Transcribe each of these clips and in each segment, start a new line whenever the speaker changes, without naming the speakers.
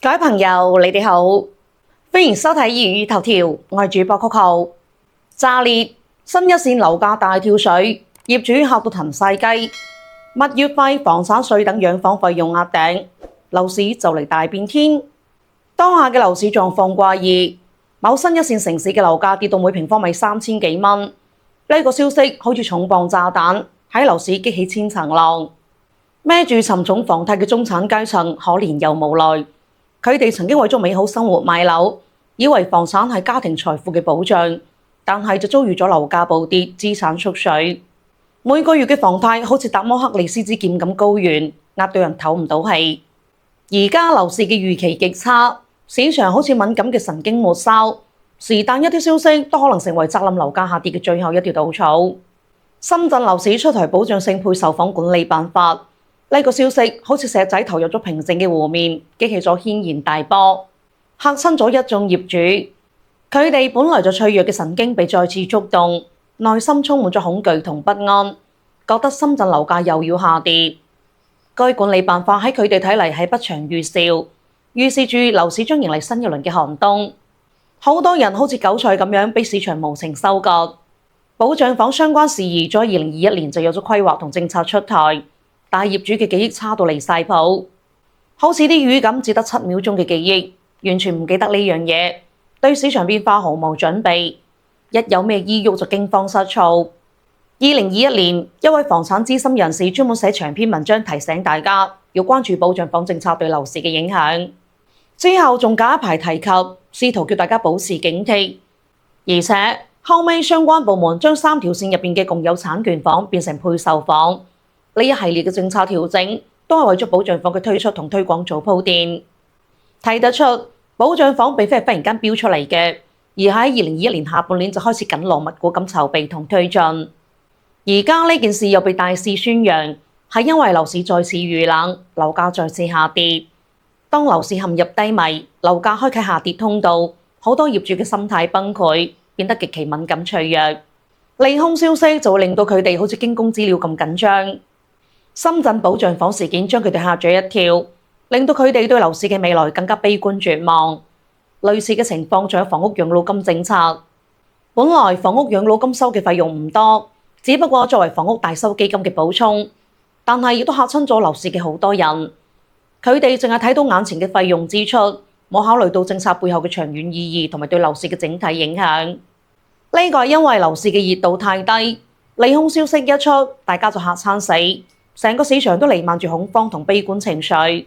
各位朋友，你哋好，歡迎收睇粵語頭條，我係主播Coco。炸裂，新一線樓價大跳水，業主嚇到騰晒雞，物業費、房產稅等養房費用壓頂，樓市就嚟大變天。當下嘅樓市狀況怪異，某新一線城市嘅樓價跌到每平方米3000幾蚊，呢個消息好似重磅炸彈，喺樓市激起千層浪。孭住沉重房貸嘅中產階層可憐又無奈，佢哋曾經為咗美好生活買樓，以為房產係家庭財富嘅保障，但係就遭遇咗樓價暴跌、資產縮水，每個月嘅房貸好似達摩克利斯之劍咁高懸，壓到人唞唔到氣。而家樓市嘅預期極差，市場好似敏感嘅神經末梢，是但一啲消息都可能成為責冧樓價下跌嘅最後一條稻草。深圳樓市出台保障性配售房管理辦法，呢個消息好似石仔投入咗平靜嘅湖面，激起咗軒然大波，嚇親咗一眾業主。佢哋本來就脆弱嘅神經被再次觸動，內心充滿咗恐懼同不安，覺得深圳樓價又要下跌。該管理辦法喺佢哋睇嚟係不祥預兆，預示住樓市將迎嚟新一輪嘅寒冬。好多人好似韭菜咁樣被市場無情收割。保障房相關事宜在2021年就有咗規劃同政策出台，但係業主嘅記憶差到離晒譜，好似啲魚咁只得7秒鐘嘅記憶，完全唔記得呢樣嘢，對市場變化毫無準備，一有咩異郁就驚慌失措。2021年，一位房產資深人士專門寫長篇文章提醒大家要關注保障房政策對樓市嘅影響，之後仲隔一排提及，試圖叫大家保持警惕，而且後尾相關部門將3條線入邊嘅共有產權房變成配售房，呢一系列嘅政策調整都係為咗保障房嘅推出同推廣做鋪墊。睇得出保障房並非係忽然間飆出嚟嘅，而喺2021年下半年就開始緊鑼密鼓咁籌備同推進。而家呢件事又被大肆宣揚，係因為樓市再次遇冷，樓價再次下跌。當樓市陷入低迷，樓價開啟下跌通道，好多業主嘅心態崩潰，變得極其敏感脆弱。利空消息就會令到佢哋好似驚弓之鳥咁緊張。深圳保障房事件將佢哋嚇咗一跳，令到佢哋對樓市嘅未來更加悲觀絕望。類似嘅情況仲有房屋養老金政策。本來房屋養老金收嘅費用唔多，只不過作為房屋大修基金嘅補充，但係亦都嚇親咗樓市嘅好多人。佢哋淨係睇到眼前嘅費用支出，冇考慮到政策背後嘅長遠意義同埋對樓市嘅整體影響。呢個係因為樓市嘅熱度太低，利空消息一出，大家就嚇餐死，成個市場都瀰漫住恐慌同悲觀情緒。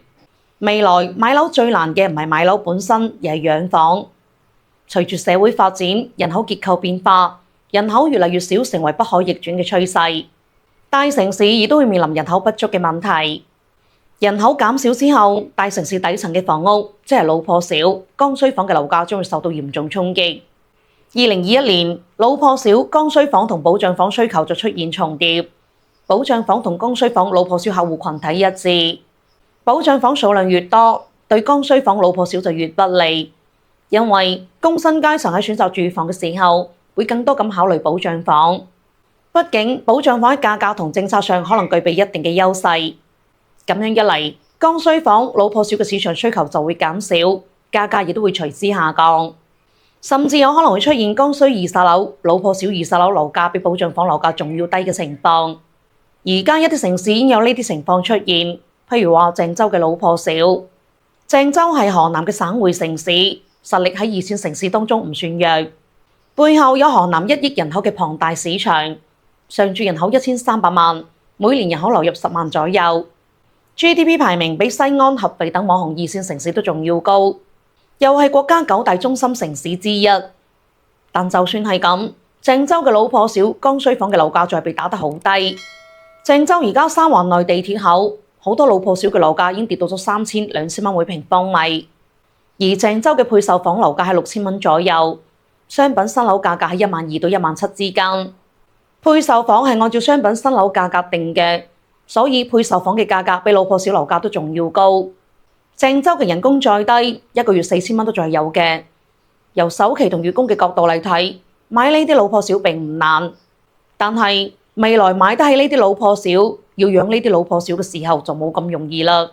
未來買樓最難嘅唔係買樓本身，而係養房。隨住社會發展，人口結構變化，人口越嚟越少成為不可逆轉嘅趨勢。大城市亦都會面臨人口不足嘅問題。人口減少之後，大城市底層嘅房屋，即係老破小、剛需房嘅樓價將會受到嚴重衝擊。2021年，老破小、剛需房同保障房需求就出現重疊，保障房同剛需房老破小客戶群體一致。保障房數量越多，對剛需房老破小就越不利，因為工薪階層喺選擇住房嘅時候，會更多咁考慮保障房。畢竟保障房喺價格同政策上可能具備一定嘅優勢。咁樣一嚟，剛需房老破小嘅市場需求就會減少，價格亦都會隨之下降，甚至有可能會出現剛需二手樓、老破小二手樓樓價比保障房樓價仲要低嘅情況。而家一啲城市已經有呢啲情況出現，譬如話鄭州嘅老破小。鄭州係河南嘅省會城市，實力喺2線城市當中唔算弱，背後有河南1億人口嘅龐大市場，常住人口1300萬，每年人口流入10萬左右。GDP 排名比西安、合肥等網紅2線城市都仲要高，又係國家9大中心城市之一。但就算係咁，鄭州嘅老破小剛需房嘅樓價仲係被打得好低。鄭州而家三環內地鐵口，好多老破小嘅樓價已經跌到咗3000、2000蚊每平方米。而鄭州嘅配售房樓價係6000蚊左右，商品新樓價格喺12000到17000之間。配售房係按照商品新樓價格定嘅，所以配售房嘅價格比老破小樓價都仲要高。鄭州嘅人工再低，一個月4000蚊都仲係有嘅。由首期同月供嘅角度嚟睇，買呢啲老破小並唔難，但係未來買得起呢啲老破小，要養呢啲老破小嘅時候就冇咁容易啦。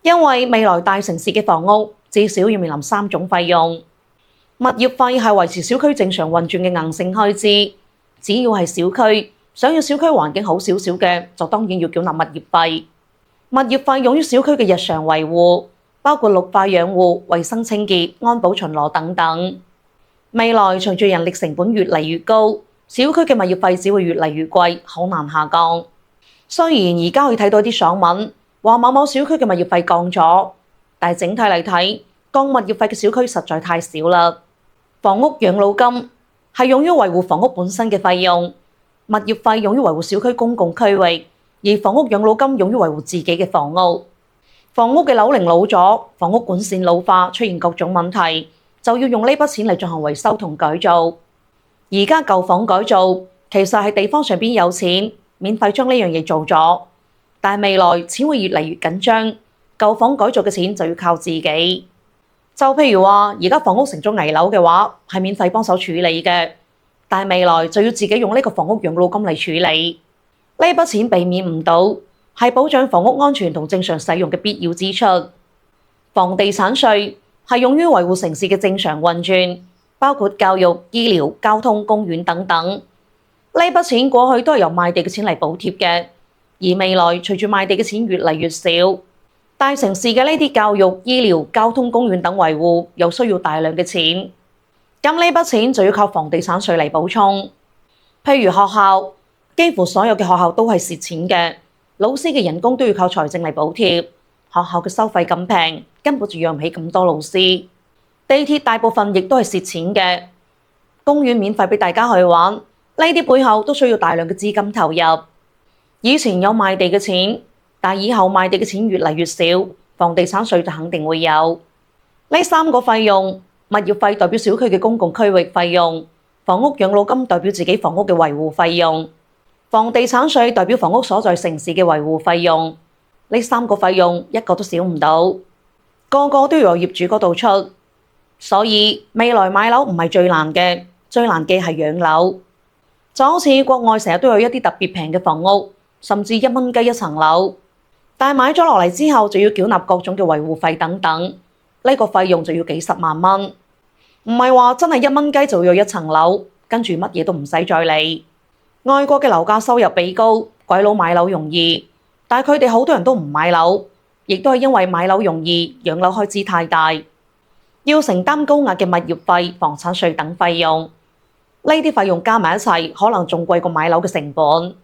因為未來大城市嘅房屋，至少要面臨3種費用。物業費係維持小區正常運轉嘅硬性開支，只要係小區，想要小區環境好少少嘅，就當然要繳納物業費。物業費用於小區嘅日常維護，包括綠化養護、衛生清潔、安保巡邏等等。未來隨住人力成本越嚟越高，小區嘅物業費只會越嚟越貴，好難下降。雖然而家可以睇到啲爽文，話某某小區嘅物業費降咗，但係整體嚟睇，降物業費嘅小區實在太少啦。房屋養老金係用於維護房屋本身嘅費用，物業費用於維護小區公共區域，而房屋養老金用於維護自己嘅房屋。房屋嘅樓齡老咗，房屋管線老化，出現各種問題，就要用呢筆錢嚟進行維修同改造。而家舊房改造其實係地方上邊有錢，免費將呢樣嘢做咗，但係未來錢會越嚟越緊張，舊房改造嘅錢就要靠自己。就譬如話，而家房屋成咗危樓嘅話，係免費幫手處理嘅，但係未來就要自己用呢個房屋養老金嚟處理。呢筆錢避免唔到，係保障房屋安全同正常使用嘅必要支出。房地產稅係用於維護城市嘅正常運轉，包括教育、醫療、交通、公園等等。呢筆錢過去都係由賣地嘅錢嚟補貼嘅，而未來隨住賣地嘅錢越嚟越少，大城市嘅呢啲教育、醫療、交通、公園等維護又需要大量嘅錢，咁呢筆錢就要靠房地產稅嚟補充。譬如學校，幾乎所有嘅學校都係蝕錢嘅，老師嘅人工都要靠財政嚟補貼。學校嘅收費咁平，根本就養唔起咁多老師。地鐵大部分亦都係蝕錢嘅，公園免費俾大家去玩，呢啲背後都需要大量嘅資金投入。以前有賣地嘅錢，但以後賣地嘅錢越嚟越少，房地產稅就肯定會有。呢3個費用，物業費代表小區嘅公共區域費用，房屋養老金代表自己房屋嘅維護費用，房地產稅代表房屋所在城市嘅維護費用。呢3個費用一個都少唔到，個個都要由業主嗰度出。所以未來買樓唔係最難嘅，最難嘅係養樓。就好似國外成日都有一啲特別平嘅房屋，甚至1蚊雞一層樓，但係買咗落嚟之後就要繳納各種嘅維護費等等，呢個費用就要幾十萬蚊。唔係話真係1蚊雞就要有一層樓，跟住乜嘢都唔使再理。外國嘅樓價收入比高，鬼佬買樓容易，但係佢哋好多人都唔買樓，亦都係因為買樓容易，養樓開支太大，要承擔高額嘅物業費、房產稅等費用。呢啲費用加埋一齊，可能仲貴過買樓嘅成本。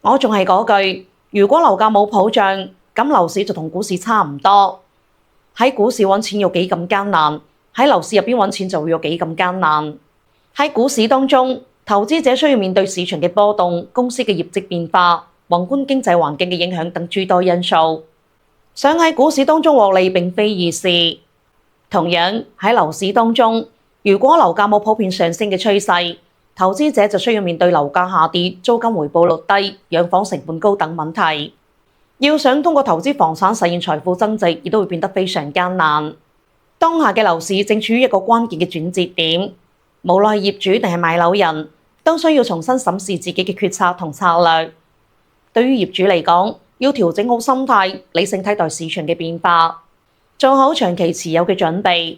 我仲係嗰句，如果樓價冇保障，咁樓市就同股市差唔多。喺股市揾錢有幾咁艱難，喺樓市入邊揾錢就會有幾咁艱難。喺股市當中，投資者需要面對市場嘅波動、公司嘅業績變化、宏觀經濟環境嘅影響等諸多因素。想喺股市當中獲利並非易事。同樣喺樓市當中，如果樓價冇普遍上升嘅趨勢，投資者就需要面對樓價下跌、租金回報率低、養房成本高等問題。要想通過投資房產實現財富增值，亦都會變得非常艱難。當下嘅樓市正處於一個關鍵嘅轉折點，無論係業主定係買樓人，都需要重新審視自己嘅決策同策略。對於業主嚟講，要調整好心態，理性睇待市場嘅變化，做好長期持有嘅準備，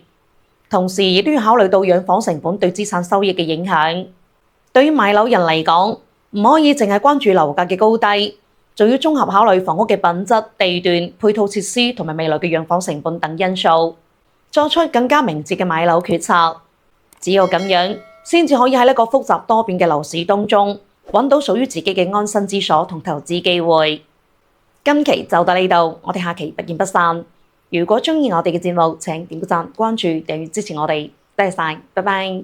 同時亦都要考慮到養房成本對資產收益嘅影響。對於買樓人嚟講，唔可以淨係關注樓價嘅高低，仲要綜合考慮房屋嘅品質、地段、配套設施同埋未來嘅養房成本等因素，作出更加明智嘅買樓決策。只有咁樣，先至可以喺呢個複雜多變嘅樓市當中，揾到屬於自己嘅安身之所同投資機會。今期就到呢度，我哋下期不見不散。如果鍾意我哋嘅節目，請點個讚、關注、訂閱支持我哋，多謝晒，拜拜。